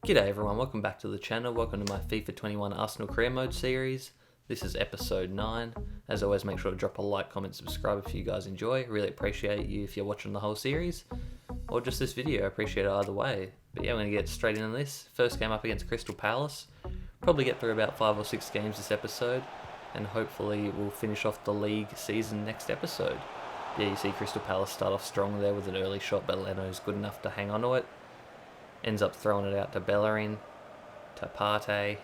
G'day everyone, welcome back to the channel, welcome to my FIFA 21 Arsenal Career Mode series. This is episode 9. As always, make sure to drop a like, comment, subscribe if you guys enjoy. Really appreciate you if you're watching the whole series, or just this video, I appreciate it either way. But yeah, we're going to get straight into this. First game up against Crystal Palace. Probably get through about 5 or 6 games this episode, and hopefully we'll finish off the league season next episode. Yeah, you see Crystal Palace start off strong there with an early shot, but Leno's good enough to hang on to it. Ends up throwing it out to Bellerin, to Partey,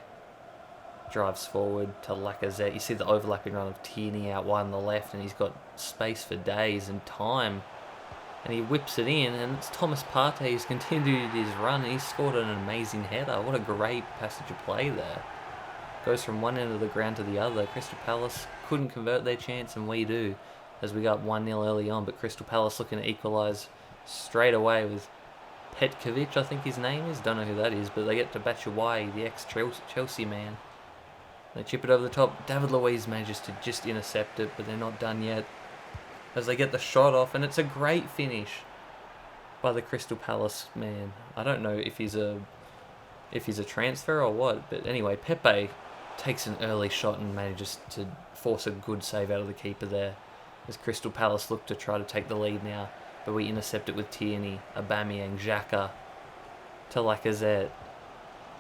drives forward to Lacazette. You see the overlapping run of Tierney out wide on the left, and he's got space for days and time. And he whips it in, and it's Thomas Partey who's continued his run, and he's scored an amazing header. What a great passage of play there. Goes from one end of the ground to the other. Crystal Palace couldn't convert their chance, and we do, as we got 1-0 early on, but Crystal Palace looking to equalise straight away with Petkovic, I think his name is. Don't know who that is, but they get to Batshuayi, the ex-Chelsea man. They chip it over the top. David Luiz manages to just intercept it, but they're not done yet, as they get the shot off, and it's a great finish by the Crystal Palace man. I don't know if he's a transfer or what, but anyway, Pepe takes an early shot and manages to force a good save out of the keeper there, as Crystal Palace look to try to take the lead now. But we intercept it with Tierney, Aubameyang, Xhaka, to Lacazette,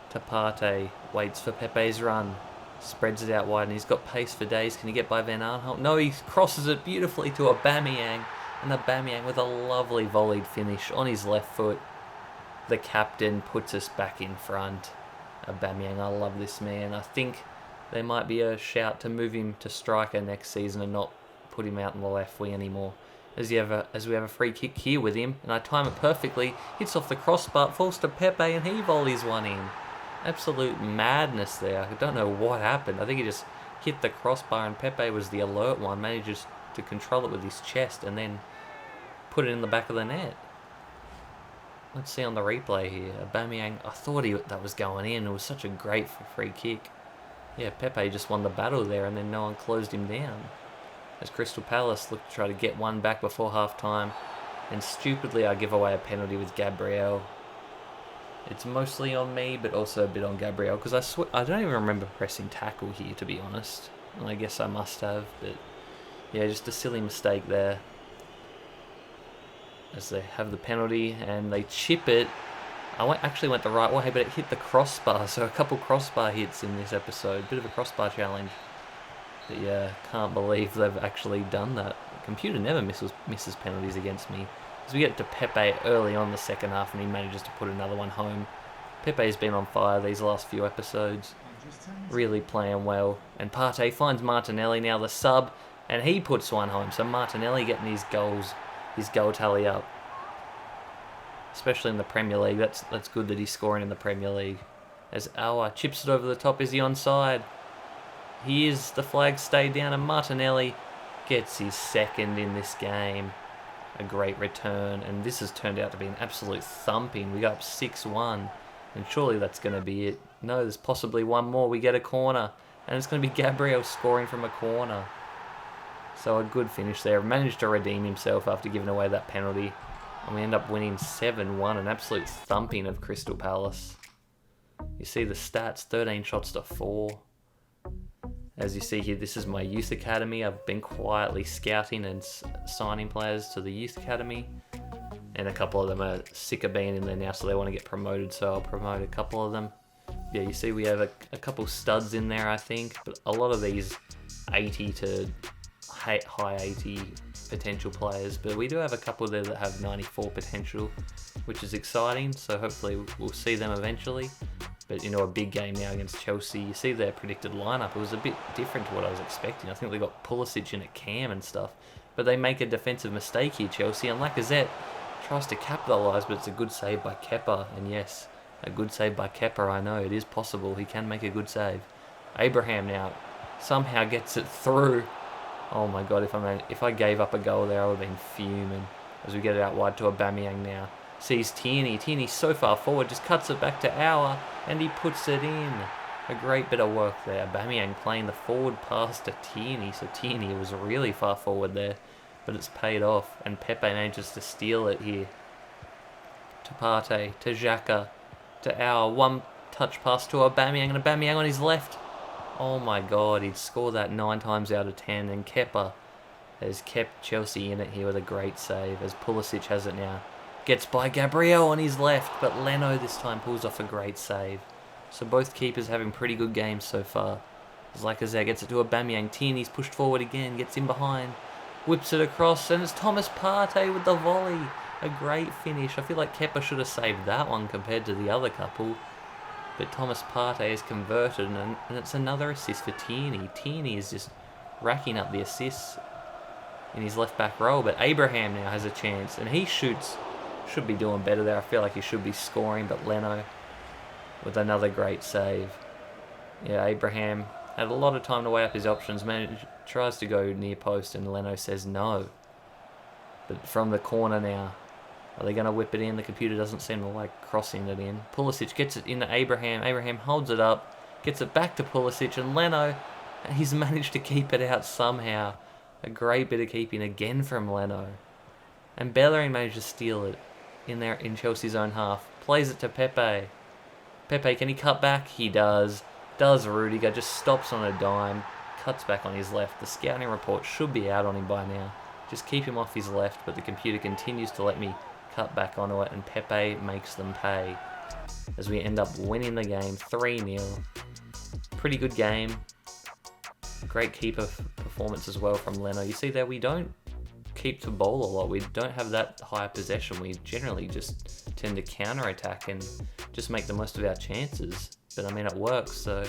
to Partey, waits for Pepe's run, spreads it out wide, and he's got pace for days. Can he get by Van Aanholt? No, he crosses it beautifully to Aubameyang, and Aubameyang with a lovely volleyed finish on his left foot. The captain puts us back in front. Aubameyang, I love this man. I think there might be a shout to move him to striker next season and not put him out on the left wing anymore. As we have a free kick here with him, and I time it perfectly, hits off the crossbar, falls to Pepe, and he volleys one in. Absolute madness there. I don't know what happened. I think he just hit the crossbar, and Pepe was the alert one, manages to control it with his chest and then put it in the back of the net. Let's see on the replay here. Aubameyang, I thought that was going in. It was such a great free kick. Yeah, Pepe just won the battle there, and then no one closed him down, as Crystal Palace look to try to get one back before half-time, and stupidly I give away a penalty with Gabriel. It's mostly on me, but also a bit on Gabriel, because I don't even remember pressing tackle here, to be honest. And I guess I must have, but yeah, just a silly mistake there. As they have the penalty, and they chip it. Actually went the right way, but it hit the crossbar, so a couple crossbar hits in this episode. Bit of a crossbar challenge. But yeah, can't believe they've actually done that. The computer never misses penalties against me. As we get to Pepe early on the second half, and he manages to put another one home. Pepe's been on fire these last few episodes, really playing well. And Partey finds Martinelli, now the sub, and he puts one home. So Martinelli getting his goal tally up, especially in the Premier League. That's good that he's scoring in the Premier League. As Aouar chips it over the top, is he onside? He is. The flag stayed down, and Martinelli gets his second in this game. A great return, and this has turned out to be an absolute thumping. We got up 6-1, and surely that's going to be it. No, there's possibly one more. We get a corner, and it's going to be Gabriel scoring from a corner. So a good finish there. Managed to redeem himself after giving away that penalty, and we end up winning 7-1, an absolute thumping of Crystal Palace. You see the stats, 13 shots to 4. As you see here, this is my youth academy. I've been quietly scouting and signing players to the youth academy. And a couple of them are sick of being in there now, so they want to get promoted, so I'll promote a couple of them. Yeah, you see we have a couple studs in there, I think. But a lot of these 80 to high 80 potential players. But we do have a couple there that have 94 potential, which is exciting. So hopefully we'll see them eventually. But, a big game now against Chelsea. You see their predicted lineup. It was a bit different to what I was expecting. I think they got Pulisic in at cam and stuff. But they make a defensive mistake here, Chelsea. And Lacazette tries to capitalise, but it's a good save by Kepa. And yes, a good save by Kepa. I know, it is possible. He can make a good save. Abraham now somehow gets it through. Oh my God, if I gave up a goal there, I would have been fuming. As we get it out wide to Aubameyang now. Sees Tierney. Tierney's so far forward, just cuts it back to Aouar, and he puts it in. A great bit of work there. Aubameyang playing the forward pass to Tierney, so Tierney was really far forward there, but it's paid off, and Pepe manages to steal it here. To Partey, to Xhaka, to our one touch pass to Aubameyang, and Aubameyang on his left. Oh my god, he'd score that 9 times out of 10, and Kepa has kept Chelsea in it here with a great save, as Pulisic has it now. Gets by Gabriel on his left, but Leno this time pulls off a great save. So both keepers having pretty good games so far. As Lacazette gets it to Aubameyang, Tierney's pushed forward again, gets in behind, whips it across, and it's Thomas Partey with the volley. A great finish. I feel like Kepa should have saved that one compared to the other couple. But Thomas Partey has converted, and it's another assist for Tierney. Tierney is just racking up the assists in his left back role, but Abraham now has a chance, and he shoots. Should be doing better there. I feel like he should be scoring, but Leno with another great save. Yeah, Abraham had a lot of time to weigh up his options. Tries to go near post, and Leno says no. But from the corner now, are they going to whip it in? The computer doesn't seem to like crossing it in. Pulisic gets it into Abraham. Abraham holds it up, gets it back to Pulisic, and Leno, he's managed to keep it out somehow. A great bit of keeping again from Leno. And Bellerin managed to steal it in Chelsea's own half. Plays it to Pepe. Pepe, can he cut back? He does. Does Rudiger, just stops on a dime, cuts back on his left. The scouting report should be out on him by now. Just keep him off his left, but the computer continues to let me cut back onto it, and Pepe makes them pay as we end up winning the game 3-0. Pretty good game. Great keeper performance as well from Leno. You see there, we don't keep the ball a lot. We don't have that high possession. We generally just tend to counter-attack and just make the most of our chances. But I mean, it works, so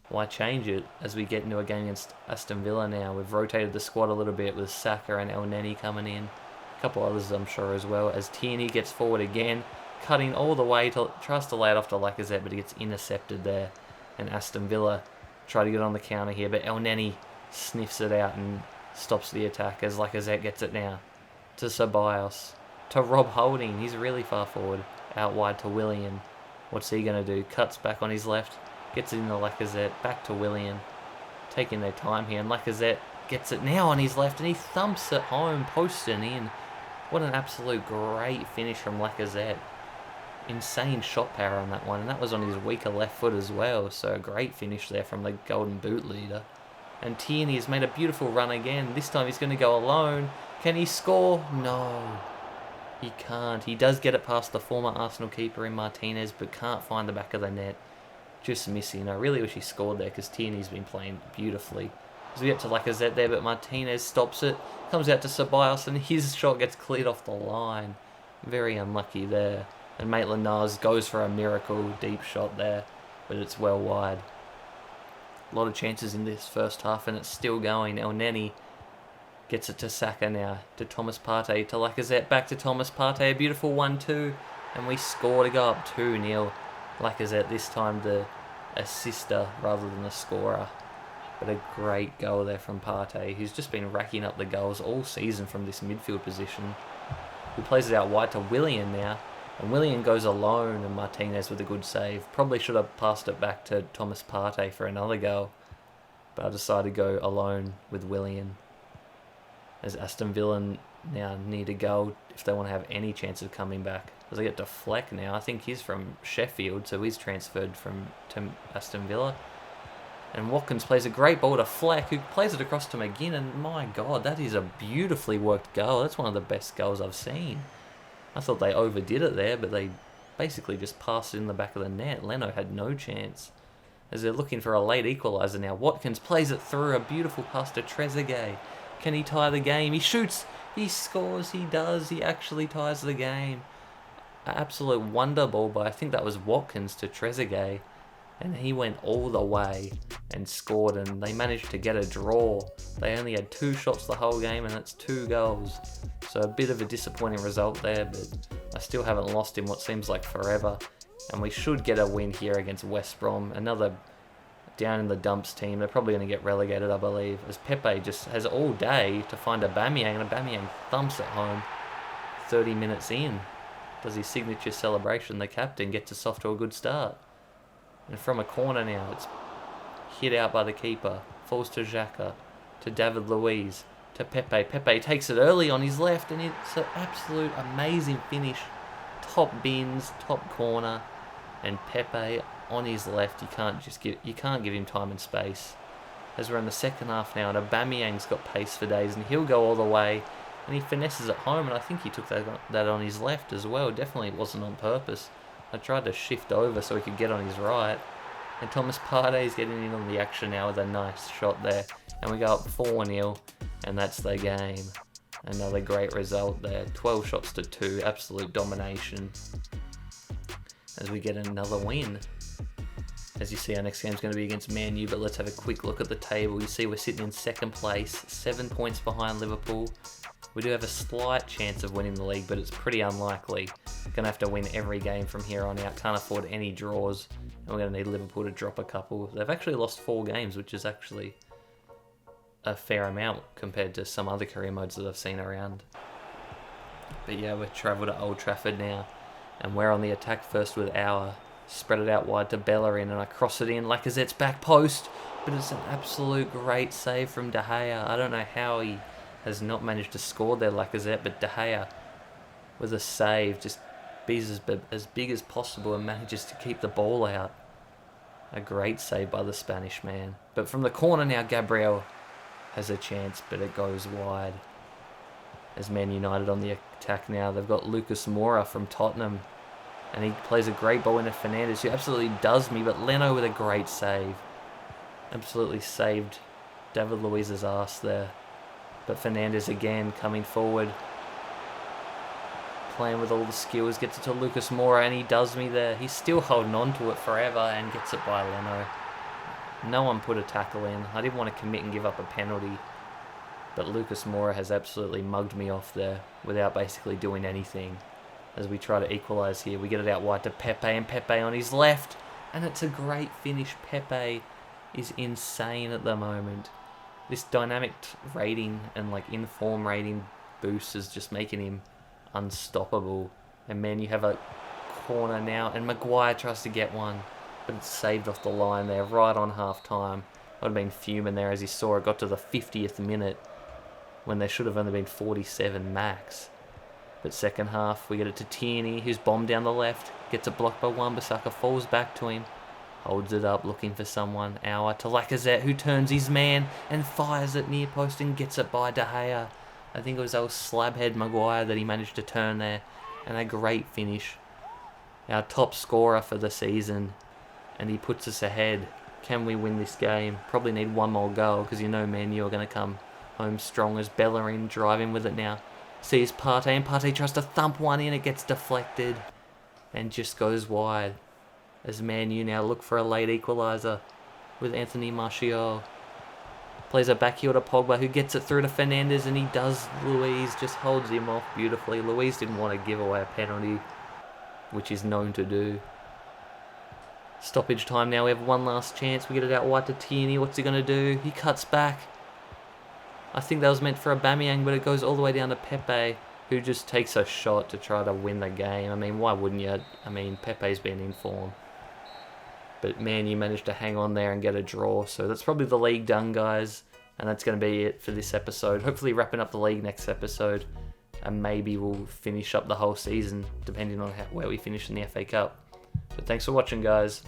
why change it as we get into a game against Aston Villa now? We've rotated the squad a little bit with Saka and El Neni coming in. A couple others, I'm sure, as well, as Tierney gets forward again, cutting all the way, tries to lay it off to Lacazette, but he gets intercepted there. And Aston Villa try to get on the counter here, but El Neni sniffs it out and stops the attack as Lacazette gets it now to Ceballos, to Rob Holding. He's really far forward, out wide to Willian. What's he going to do? Cuts back on his left, gets it into Lacazette, back to Willian. Taking their time here, and Lacazette gets it now on his left, and he thumps it home, posting in. What an absolute great finish from Lacazette. Insane shot power on that one, and that was on his weaker left foot as well, so a great finish there from the Golden Boot leader. And Tierney has made a beautiful run again. This time he's going to go alone. Can he score? No, he can't. He does get it past the former Arsenal keeper in Martinez, but can't find the back of the net. Just missing. I really wish he scored there, because Tierney's been playing beautifully. As we get to Lacazette there, but Martinez stops it. Comes out to Ceballos, and his shot gets cleared off the line. Very unlucky there. And Maitland-Niles goes for a miracle deep shot there, but it's well wide. A lot of chances in this first half, and it's still going. El Neni gets it to Saka now, to Thomas Partey, to Lacazette, back to Thomas Partey. A beautiful 1-2, and we score to go up 2-0. Lacazette this time the assister rather than the scorer. But a great goal there from Partey, who's just been racking up the goals all season from this midfield position. He plays it out wide to Willian now. And Willian goes alone, and Martinez with a good save. Probably should have passed it back to Thomas Partey for another goal, but I decided to go alone with Willian. As Aston Villa now need a goal if they want to have any chance of coming back. As I get to Fleck now, I think he's from Sheffield, so he's transferred to Aston Villa. And Watkins plays a great ball to Fleck, who plays it across to McGinn, and my God, that is a beautifully worked goal. That's one of the best goals I've seen. I thought they overdid it there, but they basically just passed it in the back of the net. Leno had no chance. As they're looking for a late equaliser now, Watkins plays it through, a beautiful pass to Trezeguet. Can he tie the game? He shoots, he scores, he does, he actually ties the game. An absolute wonder ball by, I think that was Watkins to Trezeguet. And he went all the way and scored, and they managed to get a draw. They only had 2 shots the whole game, and that's 2 goals. So a bit of a disappointing result there, but I still haven't lost in what seems like forever. And we should get a win here against West Brom. Another down in the dumps team. They're probably going to get relegated, I believe, as Pepe just has all day to find Aubameyang, and Aubameyang thumps it home 30 minutes in. Does his signature celebration. The captain gets us off to a good start. And from a corner now, it's hit out by the keeper. Falls to Xhaka, to David Luiz, to Pepe. Pepe takes it early on his left, and it's an absolute amazing finish. Top bins, top corner. And Pepe on his left, you can't give him time and space. As we're in the second half now, and Aubameyang's got pace for days, and he'll go all the way, and he finesses it home, and I think he took that on his left as well. Definitely wasn't on purpose. I tried to shift over so he could get on his right, and Thomas Partey's getting in on the action now with a nice shot there, and we go up 4-0, and that's the game. Another great result there, 12 shots to 2, absolute domination, as we get another win. As you see, our next game is going to be against Man U, but let's have a quick look at the table. You see we're sitting in second place, 7 points behind Liverpool. We do have a slight chance of winning the league, but it's pretty unlikely. Going to have to win every game from here on out. Can't afford any draws, and we're going to need Liverpool to drop a couple. They've actually lost 4 games, which is actually a fair amount compared to some other career modes that I've seen around. But yeah, we've travelled to Old Trafford now, and we're on the attack first with our... Spread it out wide to Bellerin, and I cross it in. Lacazette's back post, but it's an absolute great save from De Gea. I don't know how he has not managed to score there, Lacazette, but De Gea with a save just be as big as possible and manages to keep the ball out. A great save by the Spanish man. But from the corner now, Gabriel has a chance, but it goes wide. As Man United on the attack now, they've got Lucas Moura from Tottenham. And he plays a great ball into Fernandes, who absolutely does me, but Leno with a great save. Absolutely saved David Luiz's ass there. But Fernandes again coming forward. Playing with all the skills, gets it to Lucas Moura, and he does me there. He's still holding on to it forever and gets it by Leno. No one put a tackle in. I didn't want to commit and give up a penalty. But Lucas Moura has absolutely mugged me off there without basically doing anything. As we try to equalise here, we get it out wide to Pepe, and Pepe on his left, and it's a great finish. Pepe is insane at the moment. This dynamic rating and like in-form rating boost is just making him unstoppable. And man, you have a corner now, and Maguire tries to get one, but it's saved off the line there, right on half-time. I'd have been fuming there as he saw it got to the 50th minute, when there should have only been 47 max. But second half, we get it to Tierney, who's bombed down the left, gets it blocked by Wan-Bissaka, falls back to him, holds it up, looking for someone. Hour to Lacazette, who turns his man and fires it near post and gets it by De Gea. I think it was old slabhead Maguire that he managed to turn there, and a great finish. Our top scorer for the season, and he puts us ahead. Can we win this game? Probably need one more goal, because you know Man U are going to come home strong. As Bellerin driving with it now. Sees Partey, and Partey tries to thump one in, it gets deflected and just goes wide. As Man U now look for a late equaliser with Anthony Martial. Plays a back heel to Pogba, who gets it through to Fernandes, and he does. Luiz just holds him off beautifully. Luiz didn't want to give away a penalty, which he's known to do. Stoppage time now, we have one last chance. We get it out wide to Tierney, what's he going to do? He cuts back. I think that was meant for Aubameyang, but it goes all the way down to Pepe, who just takes a shot to try to win the game. I mean, why wouldn't you? I mean, Pepe's been in form. But man, you managed to hang on there and get a draw. So that's probably the league done, guys. And that's going to be it for this episode. Hopefully wrapping up the league next episode. And maybe we'll finish up the whole season, depending on where we finish in the FA Cup. But thanks for watching, guys.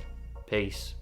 Peace.